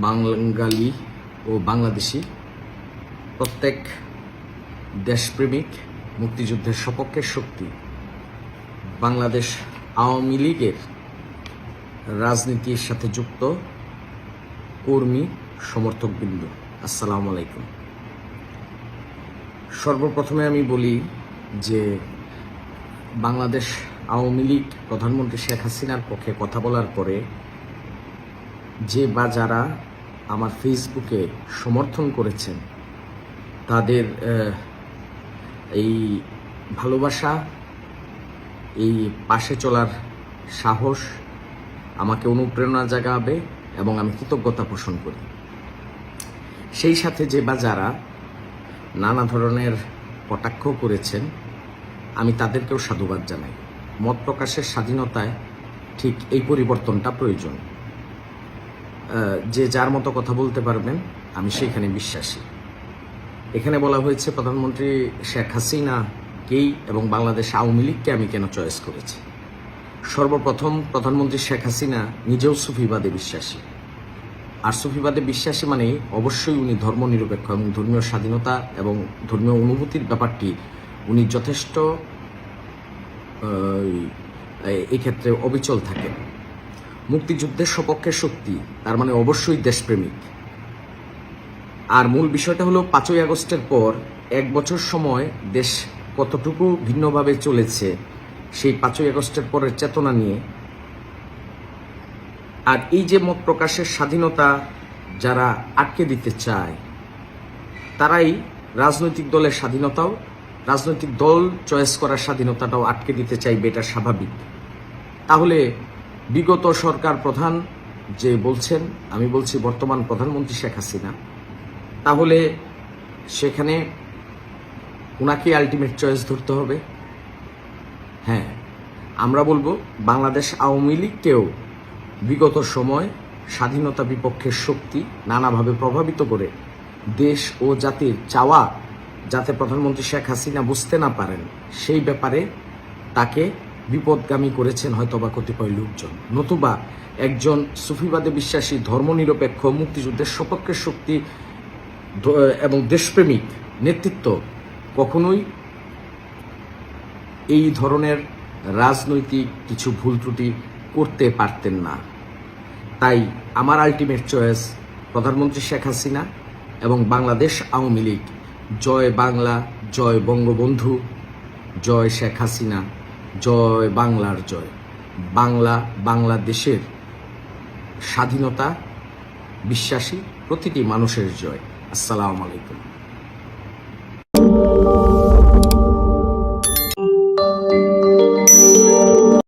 বাঙালি ও বাংলাদেশি প্রত্যেক দেশপ্রেমিক মুক্তিযুদ্ধের সপক্ষের শক্তি বাংলাদেশ আওয়ামী লীগের রাজনীতির সাথে যুক্ত কর্মী সমর্থকবৃন্দ, আসসালামু আলাইকুম। সর্বপ্রথমে আমি বলি যে বাংলাদেশ আওয়ামী লীগ প্রধানমন্ত্রী শেখ হাসিনার পক্ষে কথা বলার পরে যে বা যারা আমার ফেসবুকে সমর্থন করেছেন তাদের এই ভালোবাসা, এই পাশে চলার সাহস আমাকে অনুপ্রেরণা জাগাবে এবং আমি কৃতজ্ঞতা পোষণ করি। সেই সাথে যে বা যারা নানা ধরনের কটাক্ষ করেছেন আমি তাদেরকেও সাধুবাদ জানাই। মত প্রকাশের স্বাধীনতায় ঠিক এই পরিবর্তনটা প্রয়োজন। যে যার মতো কথা বলতে পারবেন, আমি সেইখানে বিশ্বাসী। এখানে বলা হয়েছে প্রধানমন্ত্রী শেখ হাসিনাকেই এবং বাংলাদেশ আওয়ামী লীগকে আমি কেন চয়েস করেছি। সর্বপ্রথম প্রধানমন্ত্রী শেখ হাসিনা নিজেও সুফিবাদে বিশ্বাসী, আর সুফিবাদে বিশ্বাসী মানে অবশ্যই উনি ধর্মনিরপেক্ষ এবং ধর্মীয় স্বাধীনতা এবং ধর্মীয় অনুভূতির ব্যাপারটি উনি যথেষ্ট এই ক্ষেত্রে অবিচল থাকেন। মুক্তিযুদ্ধের সপক্ষে শক্তি তার মানে অবশ্যই দেশপ্রেমিক। আর মূল বিষয়টা হলো 5ই আগস্টের পর 1 বছর সময় দেশ কতটুকু ভিন্নভাবে চলেছে সেই 5ই আগস্টের পরের চেতনা নিয়ে। আর এই যে মত প্রকাশের স্বাধীনতা যারা আটকে দিতে চায় তারাই রাজনৈতিক দলের স্বাধীনতাও, রাজনৈতিক দল চয়েস করার স্বাধীনতাটাও আটকে দিতে চাইবে, এটা স্বাভাবিক। তাহলে বিগত সরকার প্রধান যে বলছেন, আমি বলছি বর্তমান প্রধানমন্ত্রী শেখ হাসিনা, তাহলে সেখানে ওনাকে আলটিমেট চয়েস ধরতে হবে। হ্যাঁ, আমরা বলবো বাংলাদেশ আওয়ামী লীগকেও বিগত সময় স্বাধীনতা বিপক্ষের শক্তি নানাভাবে প্রভাবিত করে দেশ ও জাতির চাওয়া যাতে প্রধানমন্ত্রী শেখ হাসিনা বুঝতে না পারেন সেই ব্যাপারে তাকে বিপদগামী করেছেন হয়তোবা কতিপয় লোকজন, নতুবা একজন সুফিবাদে বিশ্বাসী ধর্মনিরপেক্ষ মুক্তিযুদ্ধের সপক্ষের শক্তি এবং দেশপ্রেমিক নেতৃত্ব কখনোই এই ধরনের রাজনৈতিক কিছু ভুল ত্রুটি করতে পারতেন না। তাই আমার আলটিমেট চয়েস প্রধানমন্ত্রী শেখ হাসিনা এবং বাংলাদেশ আওয়ামী লীগ। জয় বাংলা, জয় বঙ্গবন্ধু, জয় শেখ হাসিনা, জয় বাংলার জয়। বাংলা, বাংলাদেশের স্বাধীনতা বিশ্বাসী প্রতিটি মানুষের জয়। আসসালামু আলাইকুম।